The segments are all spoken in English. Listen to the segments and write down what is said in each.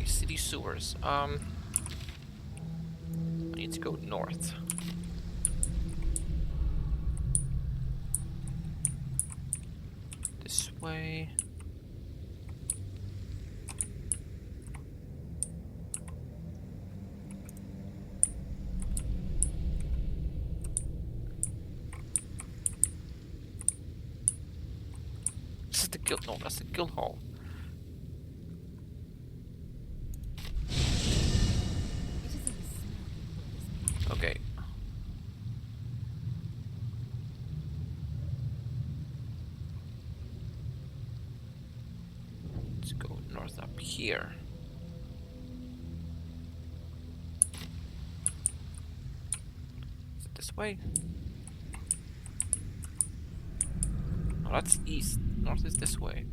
Okay, city sewers. I need to go north. This way. This is the guild. No, that's the guild hall. Okay. Let's go north up here. Is it this way? No, that's east. North is this way.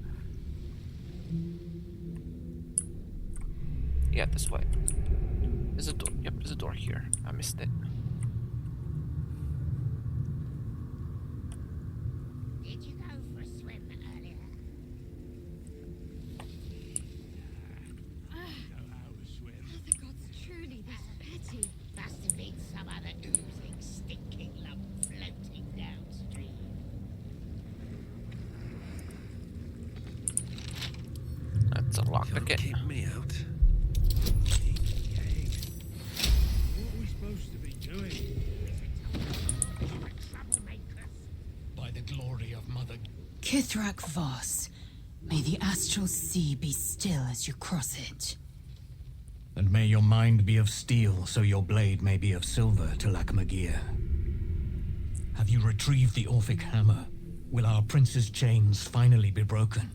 Yeah, this way. There's a door. Yep, there's a door here. I missed it. Did you go for a swim earlier? Are the gods truly this petty? Must have been some other oozing, stinking lump floating downstream. That's a lock Can't again. keep me out. What are we supposed to be doing? By the glory of Mother... Kithrak Voss, may the astral sea be still as you cross it. And may your mind be of steel, so your blade may be of silver, Talak Magir. Have you retrieved the Orphic hammer? Will our prince's chains finally be broken?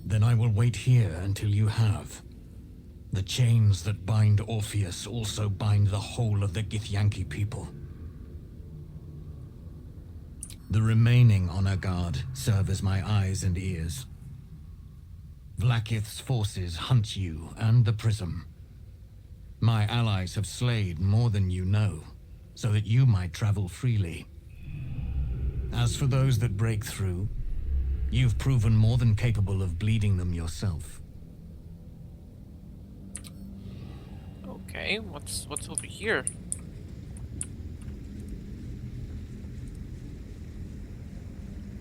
Then I will wait here until you have. The chains that bind Orpheus also bind the whole of the Githyanki people. The remaining honor guard serve as my eyes and ears. Vlakith's forces hunt you and the prism. My allies have slayed more than you know, so that you might travel freely. As for those that break through, you've proven more than capable of bleeding them yourself. Okay, what's over here?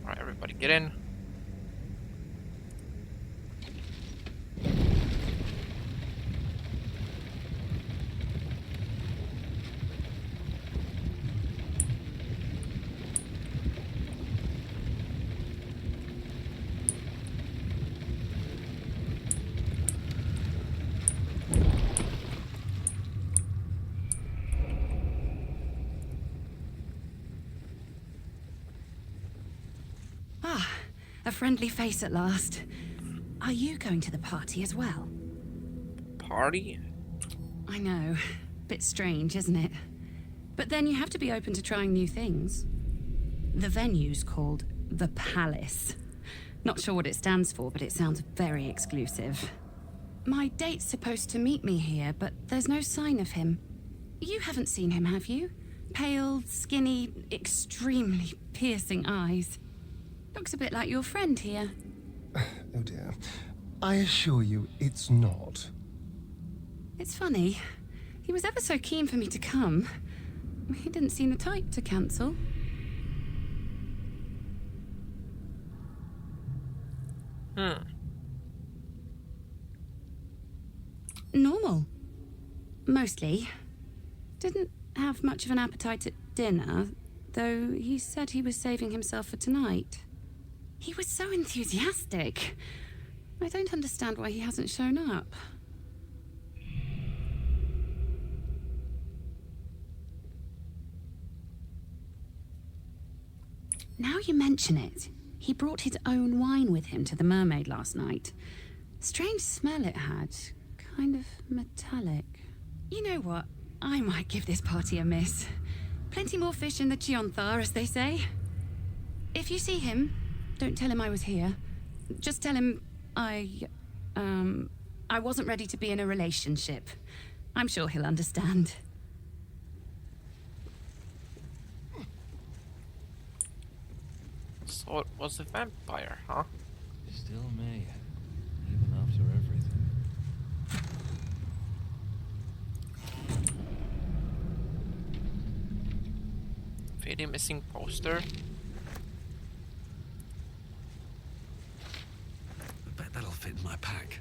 Alright, everybody get in. Ah, a friendly face at last. Are you going to the party as well? Party? I know. Bit strange, isn't it? But then you have to be open to trying new things. The venue's called The Palace. Not sure what it stands for, but it sounds very exclusive. My date's supposed to meet me here, but there's no sign of him. You haven't seen him, have you? Pale, skinny, extremely piercing eyes. Looks a bit like your friend here. Oh dear. I assure you, it's not. It's funny. He was ever so keen for me to come. He didn't seem the type to cancel. Normal. Mostly. Didn't have much of an appetite at dinner, though he said he was saving himself for tonight. He was so enthusiastic. I don't understand why he hasn't shown up. Now you mention it, he brought his own wine with him to the Mermaid last night. Strange smell it had. Kind of metallic. You know what? I might give this party a miss. Plenty more fish in the Chionthar, as they say. If you see him, don't tell him I was here. Just tell him I wasn't ready to be in a relationship. I'm sure he'll understand. So it was a vampire, huh? Still may. Fading missing poster. I bet that'll fit in my pack.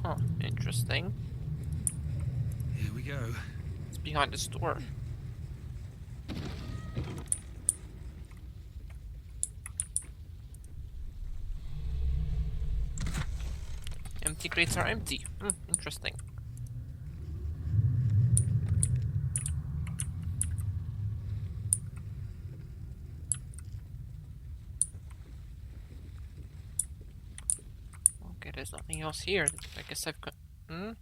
Huh, interesting. Here we go. It's behind this door. Empty crates are empty. Interesting. Okay, there's nothing else here. I guess I've got. Yeah,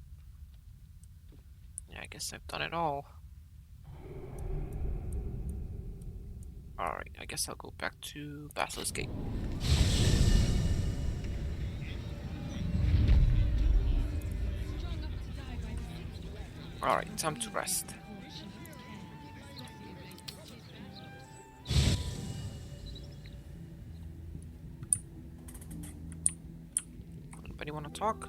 I guess I've done it all. Alright, I guess I'll go back to Basilisk Gate. Alright, time to rest. Anybody want to talk?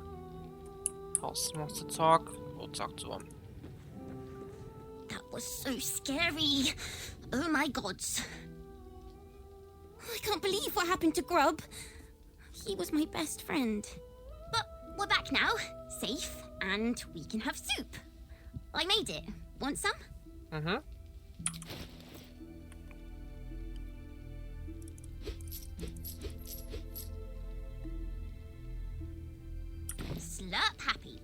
Halston wants to talk. We'll talk to him. That was so scary. Oh my gods. I can't believe what happened to Grub. He was my best friend. But we're back now, safe, and we can have soup. I made it. Want some? Mm-hmm. Slurp happy.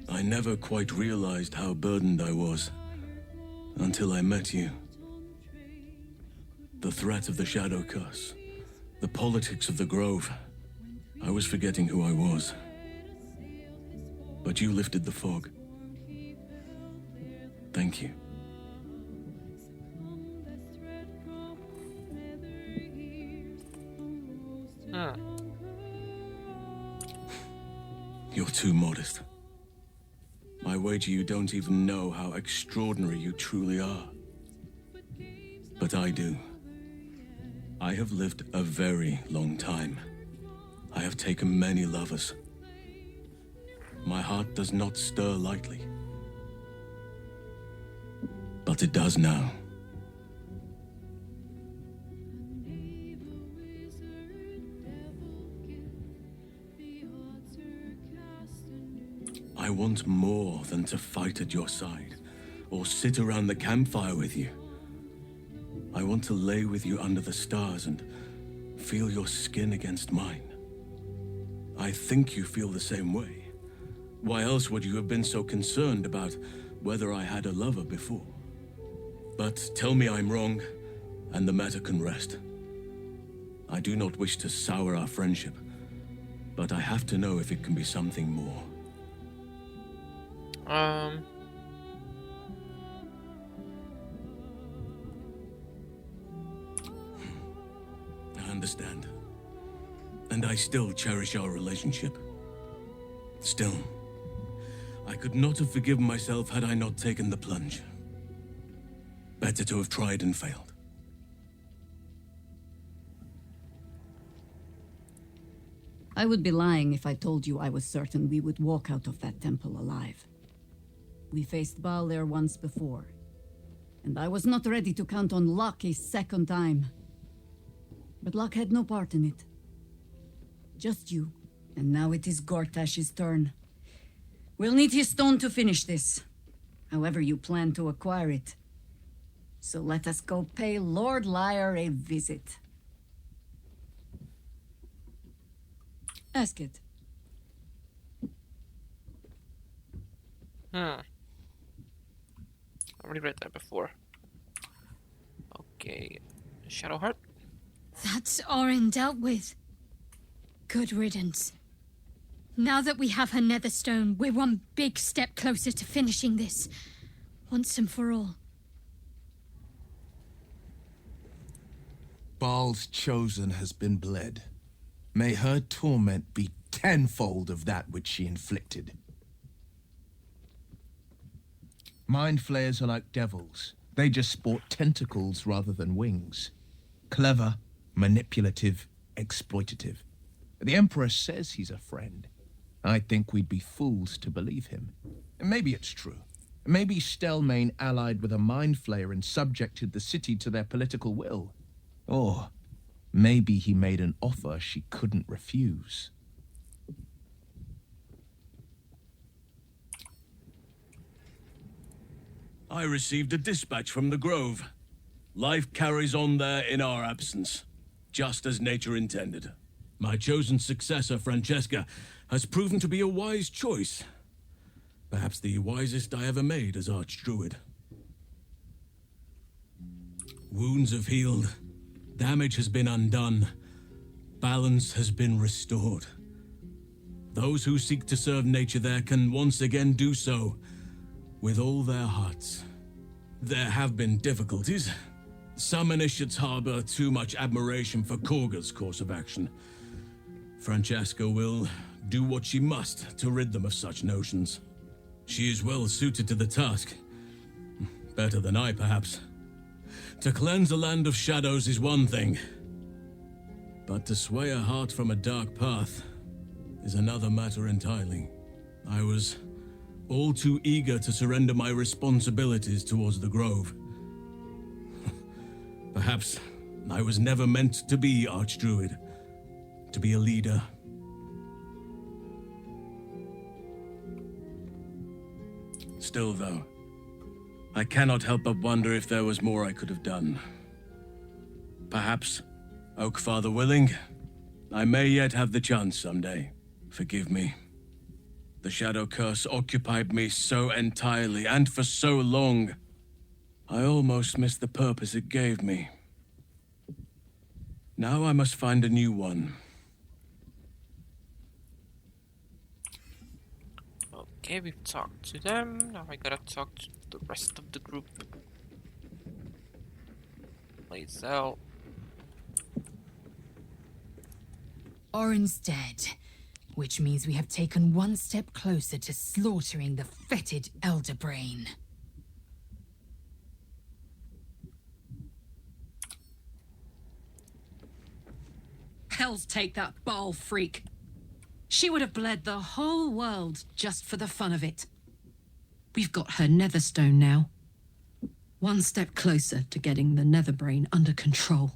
I never quite realized how burdened I was until I met you. The threat of the Shadow Curse, the politics of the Grove. I was forgetting who I was. But you lifted the fog. Thank you. You're too modest. I wager you don't even know how extraordinary you truly are. But I do. I have lived a very long time. I have taken many lovers. My heart does not stir lightly. But it does now. I want more than to fight at your side, or sit around the campfire with you. I want to lay with you under the stars and feel your skin against mine. I think you feel the same way. Why else would you have been so concerned about whether I had a lover before? But tell me I'm wrong, and the matter can rest. I do not wish to sour our friendship, but I have to know if it can be something more. I understand. And I still cherish our relationship. Still, I could not have forgiven myself had I not taken the plunge. Better to have tried and failed. I would be lying if I told you I was certain we would walk out of that temple alive. We faced Baldur once before, and I was not ready to count on luck a second time. But luck had no part in it. Just you, and now it is Gortash's turn. We'll need his stone to finish this, however you plan to acquire it. So let us go pay Lord Lyre a visit. Ask it. I already read that before. Okay. Shadowheart? That's Orin dealt with. Good riddance. Now that we have her netherstone, we're one big step closer to finishing this, once and for all. Baal's chosen has been bled. May her torment be tenfold of that which she inflicted. Mind flayers are like devils. They just sport tentacles rather than wings. Clever, manipulative, exploitative. The Emperor says he's a friend. I think we'd be fools to believe him. Maybe it's true. Maybe Stelmane allied with a mind flayer and subjected the city to their political will. Or maybe he made an offer she couldn't refuse. I received a dispatch from the Grove. Life carries on there in our absence, just as nature intended. My chosen successor, Francesca, has proven to be a wise choice. Perhaps the wisest I ever made as Archdruid. Wounds have healed. Damage has been undone. Balance has been restored. Those who seek to serve nature there can once again do so with all their hearts. There have been difficulties. Some initiates harbor too much admiration for Korga's course of action. Francesca will do what she must to rid them of such notions. She is well suited to the task. Better than I, perhaps. To cleanse a land of shadows is one thing, but to sway a heart from a dark path is another matter entirely. I was all too eager to surrender my responsibilities towards the Grove. Perhaps I was never meant to be Archdruid, to be a leader. Still, though, I cannot help but wonder if there was more I could have done. Perhaps, Oakfather willing, I may yet have the chance someday. Forgive me. The Shadow Curse occupied me so entirely and for so long, I almost missed the purpose it gave me. Now I must find a new one. Okay, we've talked to them. Now I gotta talk to the rest of the group. Lae'zel. Orin's dead, which means we have taken one step closer to slaughtering the fetid Elder Brain. Hell's take that Baal freak. She would have bled the whole world just for the fun of it. We've got her Netherstone now. One step closer to getting the Netherbrain under control.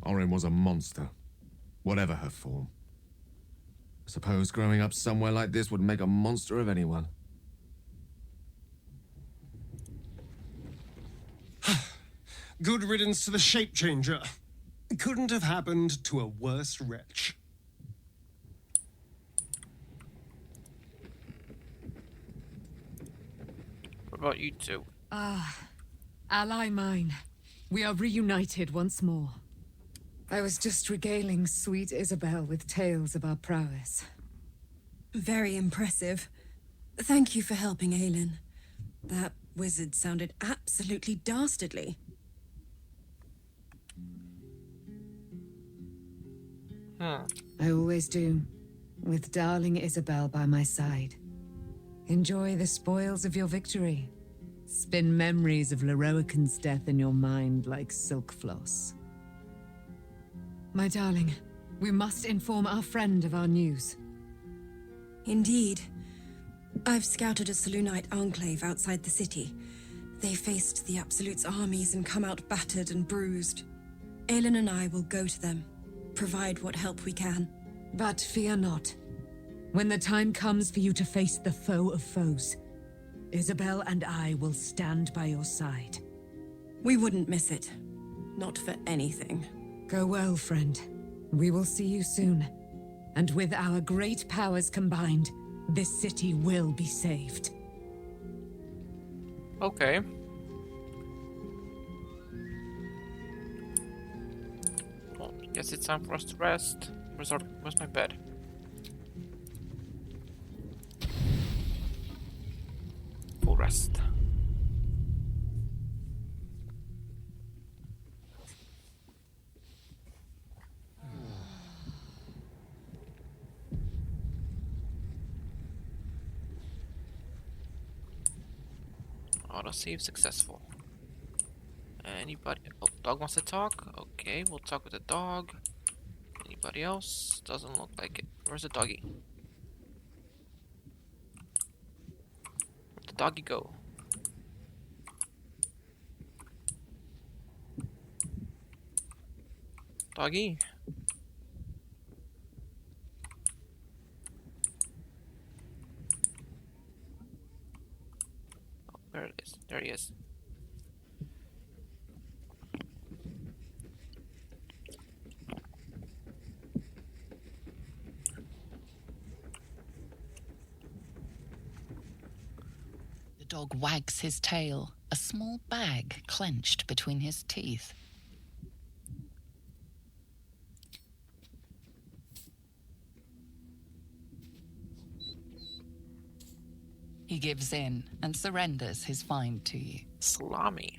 Orin was a monster, whatever her form. I suppose growing up somewhere like this would make a monster of anyone. Good riddance to the shape changer. Couldn't have happened to a worse wretch. What about you two? Ally mine. We are reunited once more. I was just regaling sweet Isabel with tales of our prowess. Very impressive. Thank you for helping Aelin. That wizard sounded absolutely dastardly. I always do, with darling Isabel by my side. Enjoy the spoils of your victory. Spin memories of Leroican's death in your mind like silk floss. My darling, we must inform our friend of our news. Indeed. I've scouted a Selûnite enclave outside the city. They faced the Absolute's armies and come out battered and bruised. Aelin and I will go to them, provide what help we can. But fear not. When the time comes for you to face the foe of foes, Isabel and I will stand by your side. We wouldn't miss it. Not for anything. Go well, friend. We will see you soon. And with our great powers combined, this city will be saved. Okay. Well, I guess it's time for us to rest. Where's my bed? Full rest. Autosave successful. Anybody? Oh, dog wants to talk? Okay, we'll talk with the dog. Anybody else? Doesn't look like it. Where's the doggy? Where'd the doggy go? Doggy? Oh, there it is. There he is. The dog wags his tail, a small bag clenched between his teeth. He gives in and surrenders his find to you. Salami.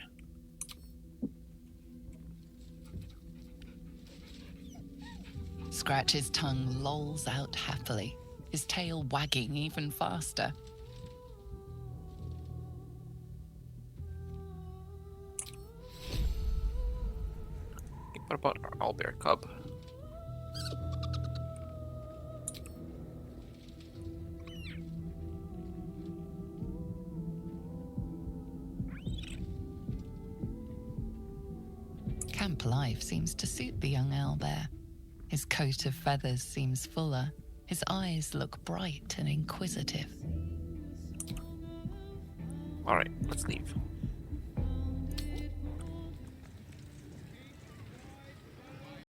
Scratch's tongue lolls out happily, his tail wagging even faster. What about our owlbear cub? Camp life seems to suit the young owlbear. His coat of feathers seems fuller. His eyes look bright and inquisitive. Alright, let's leave.